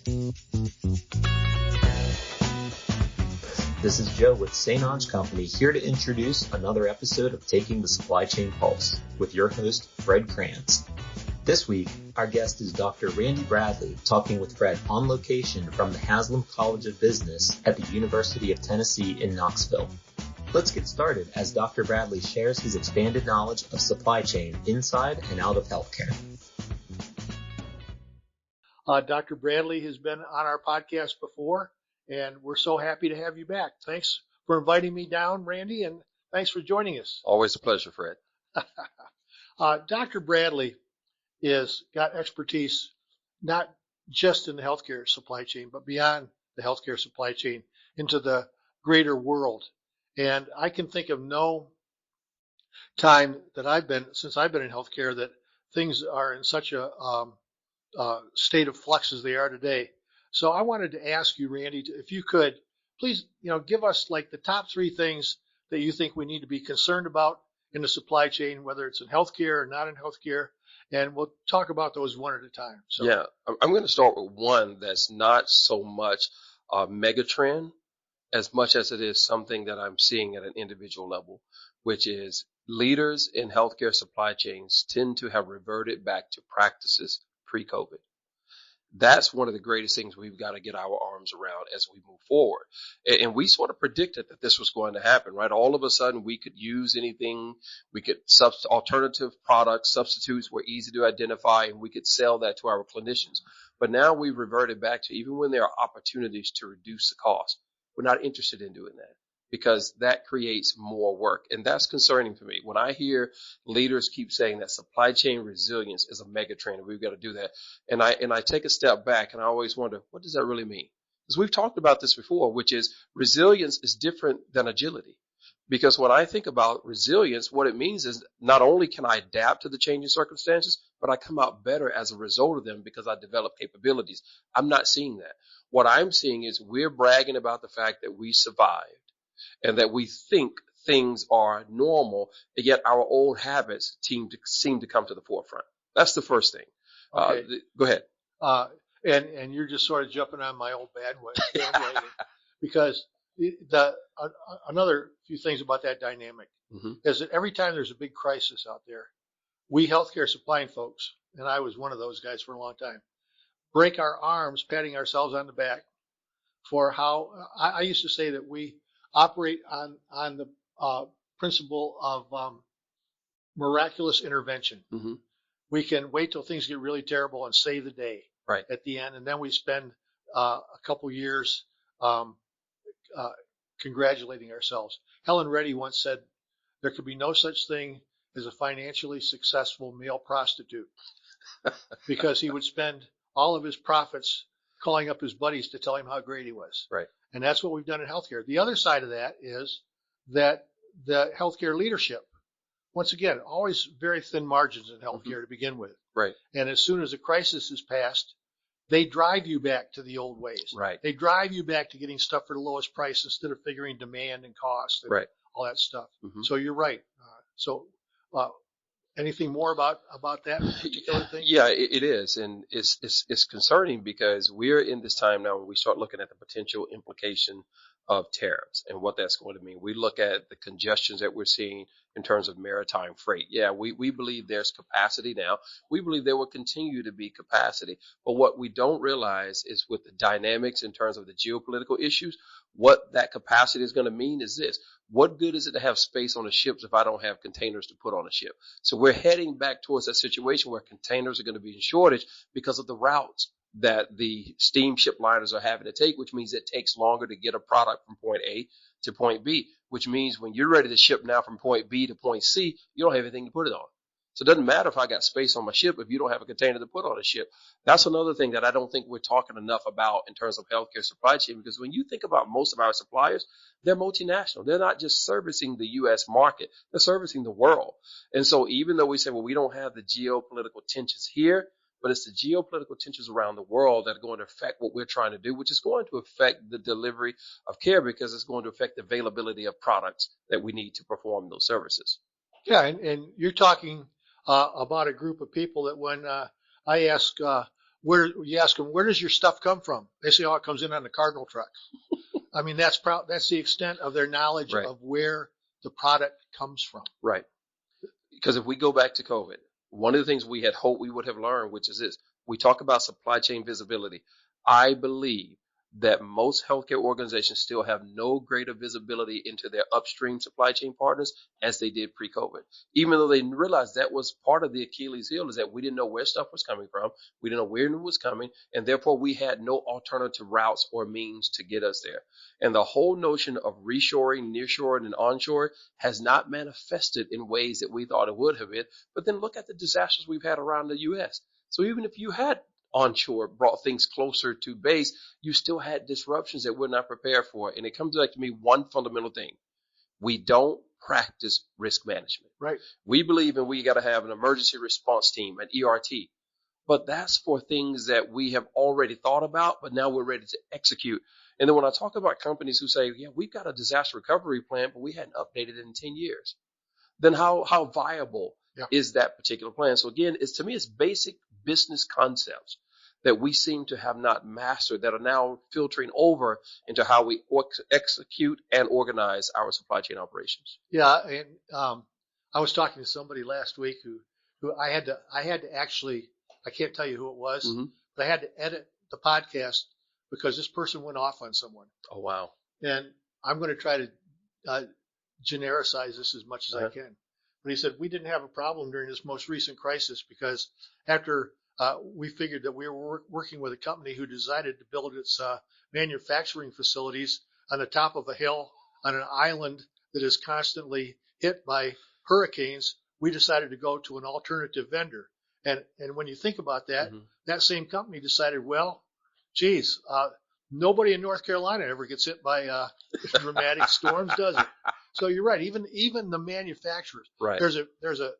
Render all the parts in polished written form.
This is Joe with St. Ange Company, here to introduce another episode of Taking the Supply Chain Pulse with your host, Fred Krantz. This week, our guest is Dr. Randy Bradley, talking with Fred on location from the Haslam College of Business at the University of Tennessee in Knoxville. Let's get started as Dr. Bradley shares his expanded knowledge of supply chain inside and out of healthcare. Dr. Bradley has been on our podcast before, and we're so happy to have you back. Thanks for inviting me down, Randy, and thanks for joining us. Always a pleasure, Fred. Dr. Bradley is got expertise not just in the healthcare supply chain, but beyond the healthcare supply chain into the greater world. And I can think of no time that since I've been in healthcare that things are in such a state of flux as they are today. So I wanted to ask you, Randy, if you could please, give us like the top three things that you think we need to be concerned about in the supply chain, whether it's in healthcare or not in healthcare, and we'll talk about those one at a time. So. Yeah, I'm going to start with one that's not so much a mega trend as much as it is something that I'm seeing at an individual level, which is leaders in healthcare supply chains tend to have reverted back to practices pre-COVID. That's one of the greatest things we've got to get our arms around as we move forward. And we sort of predicted that this was going to happen, right? All of a sudden, we could use anything. We could alternative products, substitutes were easy to identify, and we could sell that to our clinicians. But now we've reverted back to even when there are opportunities to reduce the cost, we're not interested in doing that, because that creates more work. And that's concerning for me. When I hear leaders keep saying that supply chain resilience is a mega trend and we've got to do that, and I take a step back and I always wonder, what does that really mean? Because we've talked about this before, which is resilience is different than agility. Because when I think about resilience, what it means is not only can I adapt to the changing circumstances, but I come out better as a result of them because I develop capabilities. I'm not seeing that. What I'm seeing is we're bragging about the fact that we survived and that we think things are normal, and yet our old habits seem to come to the forefront. That's the first thing. Okay. Go ahead. And you're just sort of jumping on my old bandwagon because another few things about that dynamic is that every time there's a big crisis out there, we healthcare supplying folks, and I was one of those guys for a long time, break our arms patting ourselves on the back for how I used to say that we operate on the principle of miraculous intervention. Mm-hmm. We can wait till things get really terrible and save the day at the end, and then we spend a couple years congratulating ourselves. Helen Reddy once said, there could be no such thing as a financially successful male prostitute, because he would spend all of his profits calling up his buddies to tell him how great he was. Right. And that's what we've done in healthcare. The other side of that is that the healthcare leadership, once again, always very thin margins in healthcare to begin with. Right. And as soon as a crisis is passed, they drive you back to the old ways. Right. They drive you back to getting stuff for the lowest price instead of figuring demand and cost and all that stuff. Mm-hmm. So you're right. Anything more about that particular thing? Yeah, it is. And it's concerning because we're in this time now when we start looking at the potential implication of tariffs and what that's going to mean. We look at the congestions that we're seeing in terms of maritime freight. Yeah, we believe there's capacity now. We believe there will continue to be capacity. But what we don't realize is with the dynamics in terms of the geopolitical issues, what that capacity is going to mean is this. What good is it to have space on the ships if I don't have containers to put on a ship? So we're heading back towards that situation where containers are going to be in shortage because of the routes that the steamship liners are having to take, which means it takes longer to get a product from point A to point B, which means when you're ready to ship now from point B to point C, you don't have anything to put it on. So it doesn't matter if I got space on my ship if you don't have a container to put on a ship. That's another thing that I don't think we're talking enough about in terms of healthcare supply chain, because when you think about most of our suppliers, they're multinational. They're not just servicing the U.S. market. They're servicing the world. And so even though we say, well, we don't have the geopolitical tensions here, but it's the geopolitical tensions around the world that are going to affect what we're trying to do, which is going to affect the delivery of care because it's going to affect the availability of products that we need to perform those services. Yeah, and you're talking about a group of people that when I ask where you ask them, where does your stuff come from? They say, oh, it comes in on the Cardinal truck. I mean, that's the extent of their knowledge Right. of where the product comes from. Right. Because if we go back to COVID, one of the things we had hoped we would have learned, which is this, we talk about supply chain visibility. I believe that most healthcare organizations still have no greater visibility into their upstream supply chain partners as they did pre-COVID. Even though they realized that was part of the Achilles heel, is that we didn't know where stuff was coming from. We didn't know where it was coming. And therefore, we had no alternative routes or means to get us there. And the whole notion of reshoring, nearshoring, and onshoring has not manifested in ways that we thought it would have been. But then look at the disasters we've had around the U.S. So even if you had onshore brought things closer to base, you still had disruptions that we're not prepared for. And it comes back to me one fundamental thing. We don't practice risk management. Right. We believe we got to have an emergency response team, an ERT. But that's for things that we have already thought about, but now we're ready to execute. And then when I talk about companies who say, yeah, we've got a disaster recovery plan, but we hadn't updated it in 10 years, then how viable is that particular plan? So again, to me, it's basic business concepts that we seem to have not mastered that are now filtering over into how we execute and organize our supply chain operations. Yeah, and I was talking to somebody last week who I had to actually, I can't tell you who it was, but I had to edit the podcast because this person went off on someone. Oh, wow. And I'm going to try to genericize this as much as I can. But he said, we didn't have a problem during this most recent crisis because after we figured that we were working with a company who decided to build its manufacturing facilities on the top of a hill on an island that is constantly hit by hurricanes, we decided to go to an alternative vendor. And when you think about that, that same company decided, well, geez, nobody in North Carolina ever gets hit by dramatic storms, does it? So you're right. Even the manufacturers. Right. There's a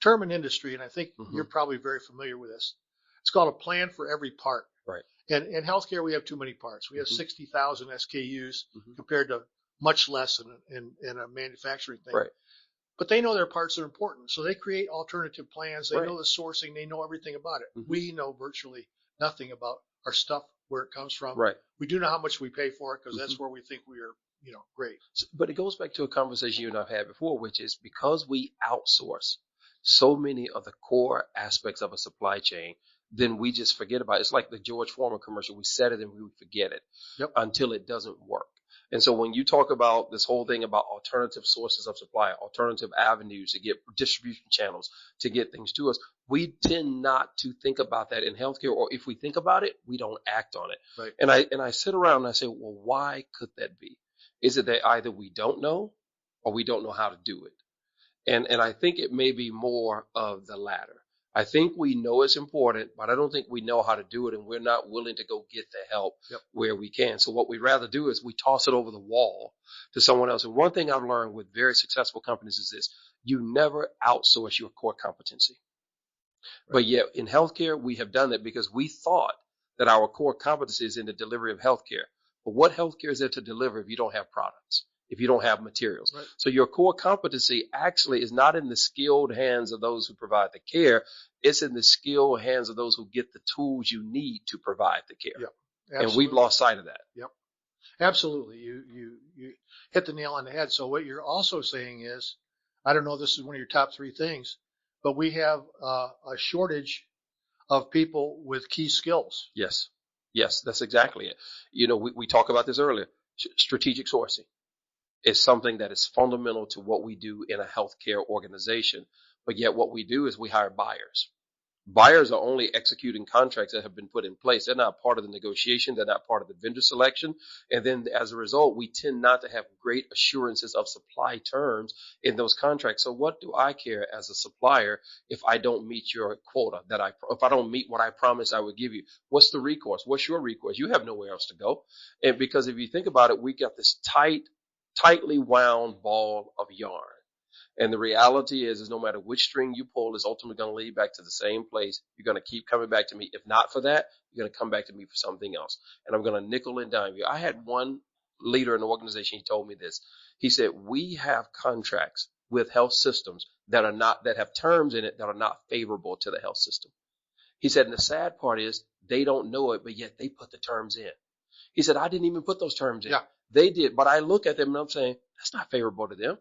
term in industry, and I think you're probably very familiar with this. It's called a plan for every part. Right. And in healthcare, we have too many parts. We have 60,000 SKUs compared to much less in a manufacturing thing. Right. But they know their parts are important, so they create alternative plans. They know the sourcing. They know everything about it. We know virtually nothing about our stuff, where it comes from. Right. We do know how much we pay for it because that's where we think we are, great. But it goes back to a conversation you and I've had before, which is because we outsource so many of the core aspects of a supply chain, then we just forget about it. It's like the George Foreman commercial. We set it and we forget it until it doesn't work. And so when you talk about this whole thing about alternative sources of supply, alternative avenues to get distribution channels to get things to us, we tend not to think about that in healthcare, or if we think about it, we don't act on it. Right. And I sit around and I say, well, why could that be? Is it that either we don't know or we don't know how to do it? And I think it may be more of the latter. I think we know it's important, but I don't think we know how to do it, and we're not willing to go get the help where we can. So what we'd rather do is we toss it over the wall to someone else. And one thing I've learned with very successful companies is this: you never outsource your core competency. Right. But yet in healthcare, we have done that because we thought that our core competency is in the delivery of healthcare. But what healthcare is there to deliver if you don't have products, if you don't have materials? Right. So your core competency actually is not in the skilled hands of those who provide the care. It's in the skilled hands of those who get the tools you need to provide the care. Yep. And we've lost sight of that. Yep. Absolutely. You hit the nail on the head. So what you're also saying is, I don't know if this is one of your top three things, but we have a shortage of people with key skills. Yes. Yes, that's exactly it. We talked about this earlier. Strategic sourcing is something that is fundamental to what we do in a healthcare organization. But yet what we do is we hire buyers. Buyers are only executing contracts that have been put in place. They're not part of the negotiation. They're not part of the vendor selection. And then as a result, we tend not to have great assurances of supply terms in those contracts. So what do I care as a supplier if I don't meet your quota, if I don't meet what I promised I would give you? What's the recourse? What's your recourse? You have nowhere else to go. And because if you think about it, we got this tightly wound ball of yarn. And the reality is no matter which string you pull, is ultimately going to lead back to the same place. You're going to keep coming back to me. If not for that, you're going to come back to me for something else. And I'm going to nickel and dime you. I had one leader in the organization. He told me this. He said, we have contracts with health systems that have terms in it that are not favorable to the health system. He said, and the sad part is They don't know it, but yet they put the terms in. He said, I didn't even put those terms in. Yeah. They did, but I look at them and I'm saying, that's not favorable to them.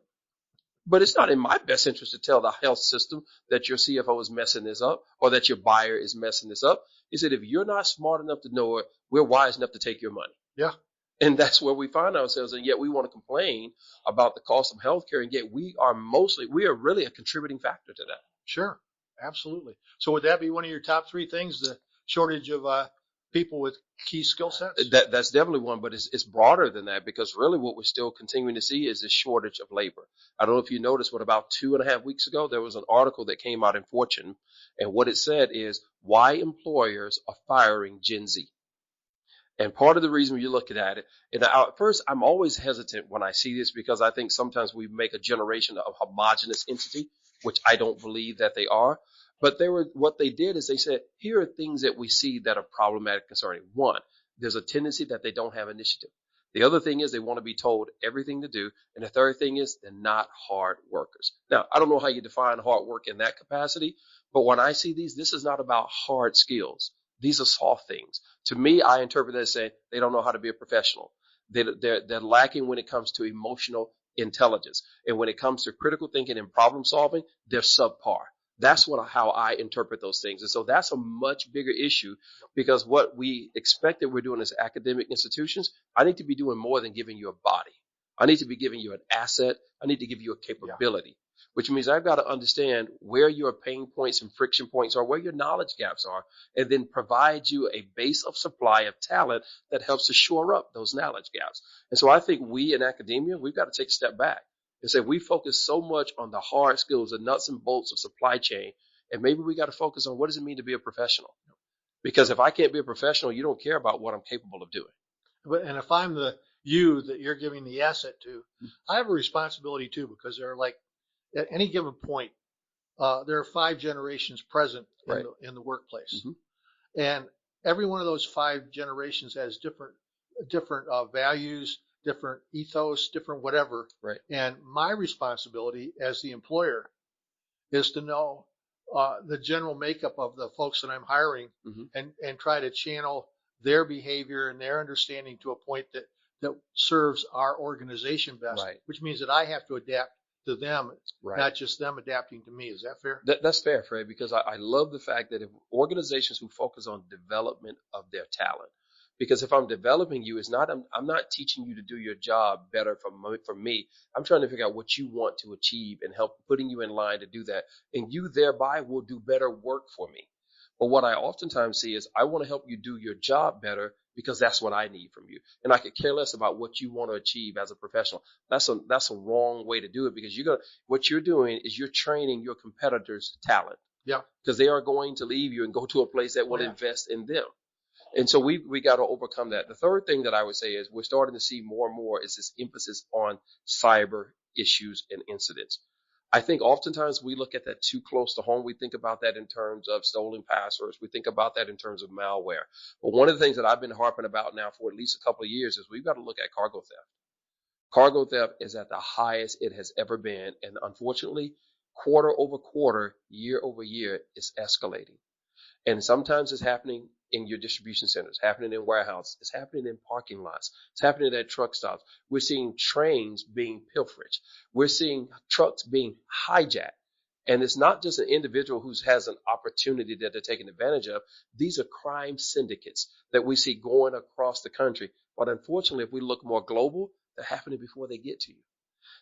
But it's not in my best interest to tell the health system that your CFO is messing this up or that your buyer is messing this up. He said, if you're not smart enough to know it, we're wise enough to take your money. Yeah. And that's where we find ourselves. And yet we want to complain about the cost of healthcare. And yet we are really a contributing factor to that. Sure. Absolutely. So would that be one of your top 3 things, the shortage of people with key skill sets? That's definitely one, but it's broader than that, because really what we're still continuing to see is this shortage of labor. I don't know if you noticed, but about 2.5 weeks ago, there was an article that came out in Fortune, and what it said is why employers are firing Gen Z. And part of the reason you're looking at it, and at first I'm always hesitant when I see this, because I think sometimes we make a generation of homogenous entity, which I don't believe that they are. But what they did is they said, here are things that we see that are problematic concerning. One, there's a tendency that they don't have initiative. The other thing is they want to be told everything to do. And the third thing is they're not hard workers. Now, I don't know how you define hard work in that capacity, but when I see this is not about hard skills. These are soft things. To me, I interpret that as saying they don't know how to be a professional. They're lacking when it comes to emotional intelligence. And when it comes to critical thinking and problem solving, they're subpar. That's how I interpret those things. And so that's a much bigger issue, because what we expect that we're doing as academic institutions, I need to be doing more than giving you a body. I need to be giving you an asset. I need to give you a capability, which means I've got to understand where your pain points and friction points are, where your knowledge gaps are, and then provide you a base of supply of talent that helps to shore up those knowledge gaps. And so I think we in academia, we've got to take a step back and say we focus so much on the hard skills, the nuts and bolts of supply chain, and maybe we got to focus on what does it mean to be a professional? Because if I can't be a professional, you don't care about what I'm capable of doing. And if I'm you that you're giving the asset to, I have a responsibility too, because there are, like, at any given point, there are 5 generations present in the workplace. Mm-hmm. And every one of those 5 generations has different values, different ethos, different whatever. Right. And my responsibility as the employer is to know the general makeup of the folks that I'm hiring, mm-hmm. and try to channel their behavior and their understanding to a point that serves our organization best, right. Which means that I have to adapt to them, right. Not just them adapting to me. Is that fair? That's fair, Fred, because I love the fact that if organizations who focus on development of their talent, because if I'm developing you, I'm not teaching you to do your job better for me. I'm trying to figure out what you want to achieve and help putting you in line to do that. And you thereby will do better work for me. But what I oftentimes see is I want to help you do your job better because that's what I need from you. And I could care less about what you want to achieve as a professional. That's a wrong way to do it, because what you're doing is you're training your competitors' talent. Yeah. Because they are going to leave you and go to a place that will invest in them. And so we got to overcome that. The third thing that I would say is we're starting to see more and more is this emphasis on cyber issues and incidents. I think oftentimes we look at that too close to home. We think about that in terms of stolen passwords. We think about that in terms of malware. But one of the things that I've been harping about now for at least a couple of years is we've got to look at cargo theft. Cargo theft is at the highest it has ever been. And unfortunately, quarter over quarter, year over year, it's escalating. And sometimes it's happening in your distribution centers, happening in warehouses, it's happening in parking lots, it's happening at truck stops. We're seeing trains being pilfered. We're seeing trucks being hijacked. And it's not just an individual who has an opportunity that they're taking advantage of. These are crime syndicates that we see going across the country. But unfortunately, if we look more global, they're happening before they get to you.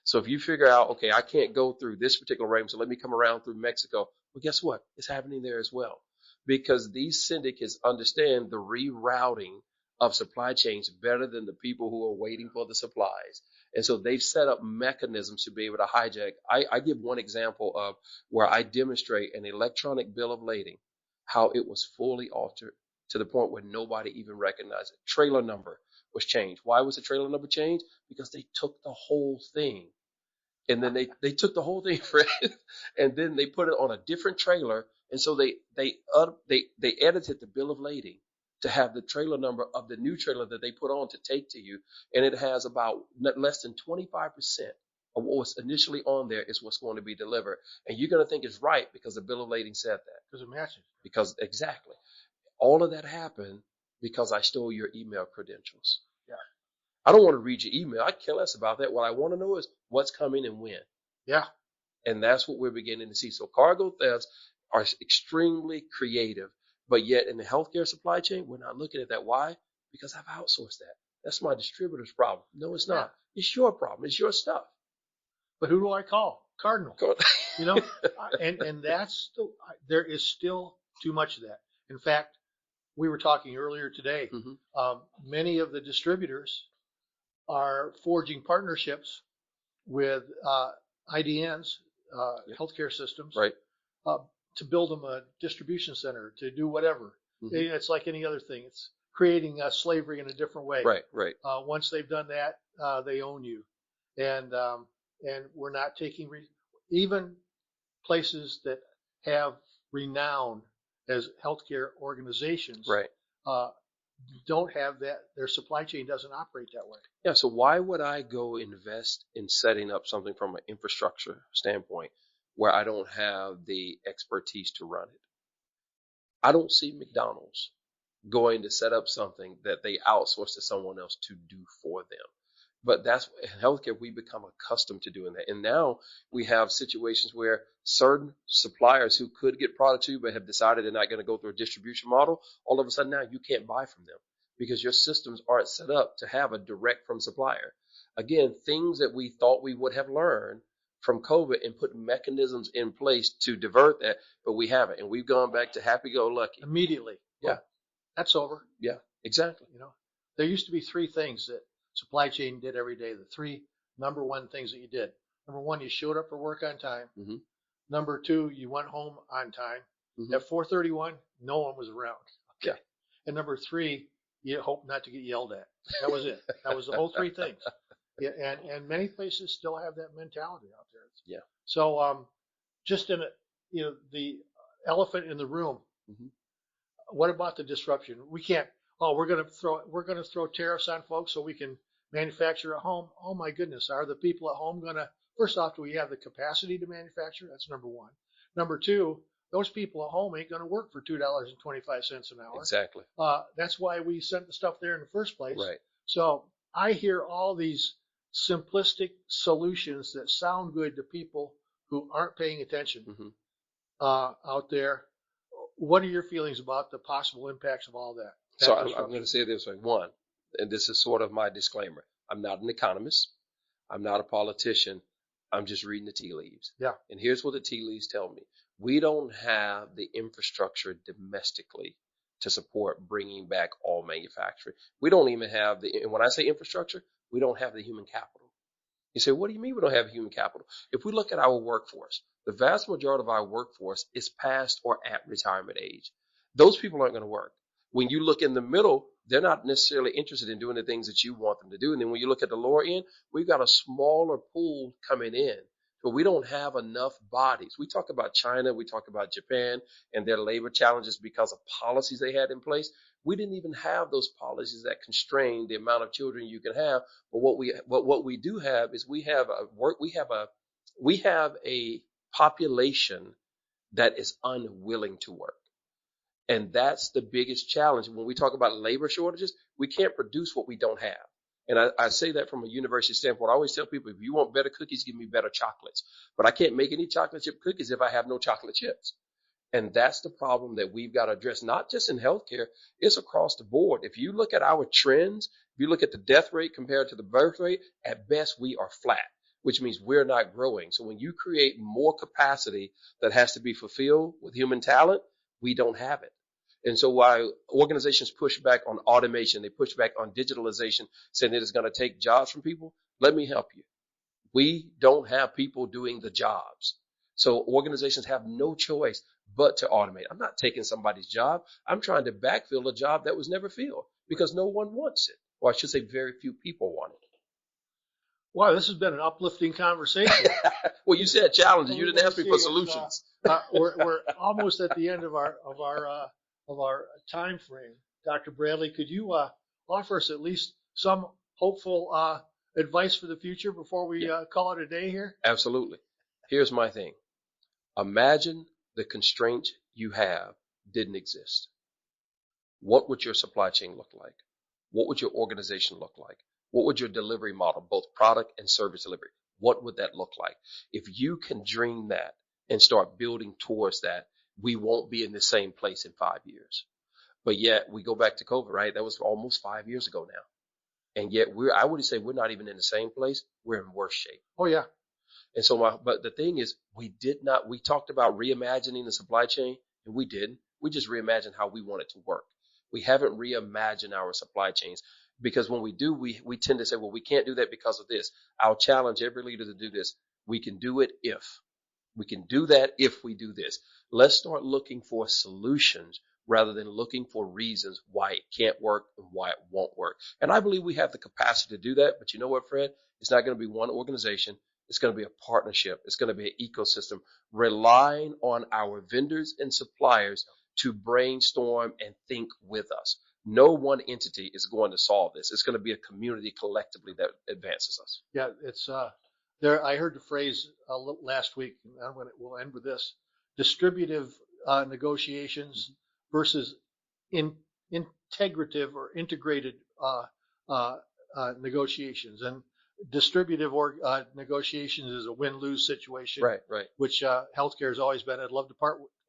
So if you figure out, okay, I can't go through this particular range, so let me come around through Mexico. Well, guess what? It's happening there as well. Because these syndicates understand the rerouting of supply chains better than the people who are waiting for the supplies. And so they've set up mechanisms to be able to hijack. I give one example of where I demonstrate an electronic bill of lading, how it was fully altered to the point where nobody even recognized it. Trailer number was changed. Why was the trailer number changed? Because they took the whole thing. And then they took the whole thing, Fred, and then they put it on a different trailer. And so they edited the bill of lading to have the trailer number of the new trailer that they put on to take to you. And it has about less than 25% of what was initially on there is what's going to be delivered. And you're going to think it's right because the bill of lading said that. Because it matches. Because exactly. All of that happened because I stole your email credentials. Yeah. I don't want to read your email. I care less about that. What I want to know is what's coming and when. Yeah. And that's what we're beginning to see. So cargo thefts are extremely creative, but yet in the healthcare supply chain, we're not looking at that. Why? Because I've outsourced that. That's my distributor's problem. No, it's not. It's your problem. It's your stuff. But who do I call? Cardinal. You know, and there is still too much of that. In fact, we were talking earlier today. Many of the distributors are forging partnerships with IDNs, healthcare systems, Right. to build them a distribution center, to do whatever. It's like any other thing. It's creating slavery in a different way. Right. Once they've done that, they own you, and we're not taking even places that have renown as healthcare organizations. Right. Don't have that. Their supply chain doesn't operate that way. Yeah. So why would I go invest in setting up something from an infrastructure standpoint where I don't have the expertise to run it? I don't see McDonald's going to set up something that they outsource to someone else to do for them. But that's in healthcare, we become accustomed to doing that. And now we have situations where certain suppliers who could get product to you but have decided they're not going to go through a distribution model, all of a sudden now you can't buy from them because your systems aren't set up to have a direct from supplier. Again, things that we thought we would have learned from COVID and put mechanisms in place to divert that, but we haven't. And we've gone back to happy-go-lucky. Immediately. Yeah. That's over. Yeah, exactly. You know, there used to be three things that supply chain did every day. The three number one things that you did. Number one, you showed up for work on time. Number two, you went home on time. At 4:31, no one was around. Okay. And number three, you hope not to get yelled at. That was it. That was the whole three things. Yeah, and many places still have that mentality out there. Yeah. So just in the elephant in the room. What about the disruption? We can't. Oh, we're going to throw tariffs on folks so we can manufacture at home. Oh my goodness, are the people at home going to? First off, do we have the capacity to manufacture? That's number one. Number two, those people at home ain't going to work for $2.25 an hour. Exactly. That's why we sent the stuff there in the first place. Right. So I hear all these simplistic solutions that sound good to people who aren't paying attention out there. What are your feelings about the possible impacts of all that? So I'm going to say this way. One, and this is sort of my disclaimer. I'm not an economist. I'm not a politician. I'm just reading the tea leaves. Yeah. And here's what the tea leaves tell me. We don't have the infrastructure domestically to support bringing back all manufacturing. We don't even have and when I say infrastructure, we don't have the human capital. You say, what do you mean we don't have human capital? If we look at our workforce, the vast majority of our workforce is past or at retirement age. Those people aren't going to work. When you look in the middle, they're not necessarily interested in doing the things that you want them to do. And then when you look at the lower end, we've got a smaller pool coming in, but we don't have enough bodies. We talk about China, we talk about Japan and their labor challenges because of policies they had in place. We didn't even have those policies that constrain the amount of children you can have. But what we do have is we have a population that is unwilling to work. And that's the biggest challenge. When we talk about labor shortages, we can't produce what we don't have. And I say that from a university standpoint. I always tell people, if you want better cookies, give me better chocolates. But I can't make any chocolate chip cookies if I have no chocolate chips. And that's the problem that we've got to address, not just in healthcare, it's across the board. If you look at our trends, if you look at the death rate compared to the birth rate, at best we are flat, which means we're not growing. So when you create more capacity that has to be fulfilled with human talent, we don't have it. And so while organizations push back on automation, they push back on digitalization, saying that it's going to take jobs from people, let me help you. We don't have people doing the jobs. So organizations have no choice but to automate. I'm not taking somebody's job. I'm trying to backfill a job that was never filled because no one wants it. Or I should say very few people want it. Wow, this has been an uplifting conversation. Well, you said challenges. You didn't ask me for solutions. We're almost at the end of our time frame. Dr. Bradley, could you offer us at least some hopeful advice for the future before we call it a day here? Absolutely. Here's my thing. Imagine the constraints you have didn't exist. what would your supply chain look like? What would your organization look like? What would your delivery model, both product and service delivery, what would that look like? If you can dream that and start building towards that, we won't be in the same place in 5 years. But yet we go back to COVID, right? That was almost 5 years ago now. And yet I wouldn't say we're not even in the same place. We're in worse shape. Oh, yeah. And so but the thing is, we talked about reimagining the supply chain, and we didn't. We just reimagined how we want it to work. We haven't reimagined our supply chains, because when we do, we tend to say, well, we can't do that because of this. I'll challenge every leader to do this. We can do it if. We can do that if we do this. Let's start looking for solutions rather than looking for reasons why it can't work and why it won't work. And I believe we have the capacity to do that. But you know what, Fred? It's not going to be one organization. It's going to be a partnership. It's going to be an ecosystem relying on our vendors and suppliers to brainstorm and think with us. No one entity is going to solve this. It's going to be a community collectively that advances us. Yeah, it's there. I heard the phrase last week, and we'll end with this: distributive negotiations versus integrative or integrated negotiations. And distributive negotiations is a win-lose situation, right? Which healthcare has always been. I'd love to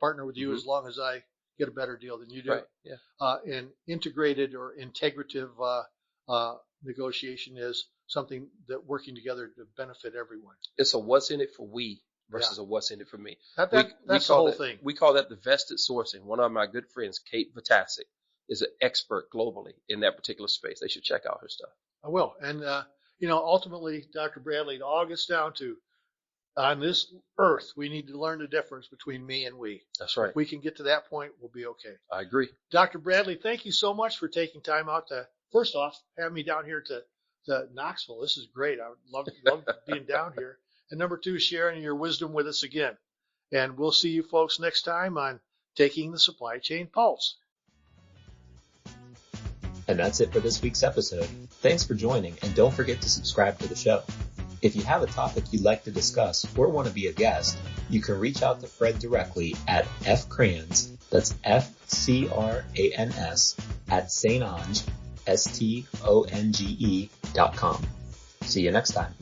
partner with you as long as I get a better deal than you do. Right. Yeah. And integrated or integrative negotiation is something that working together to benefit everyone. It's a what's in it for we versus a what's in it for me. That's the whole thing. We call that the vested sourcing. One of my good friends, Kate Vitasic, is an expert globally in that particular space. They should check out her stuff. I will. And ultimately, Dr. Bradley, it all gets down to, on this earth, we need to learn the difference between me and we. That's right. If we can get to that point, we'll be okay. I agree. Dr. Bradley, thank you so much for taking time out to, first off, have me down here to Knoxville. This is great. I would love being down here. And number two, sharing your wisdom with us again. And we'll see you folks next time on Taking the Supply Chain Pulse. And that's it for this week's episode. Thanks for joining, and don't forget to subscribe to the show. If you have a topic you'd like to discuss or want to be a guest, you can reach out to Fred directly at fcrans, that's FCRANS, at StonGE.com. See you next time.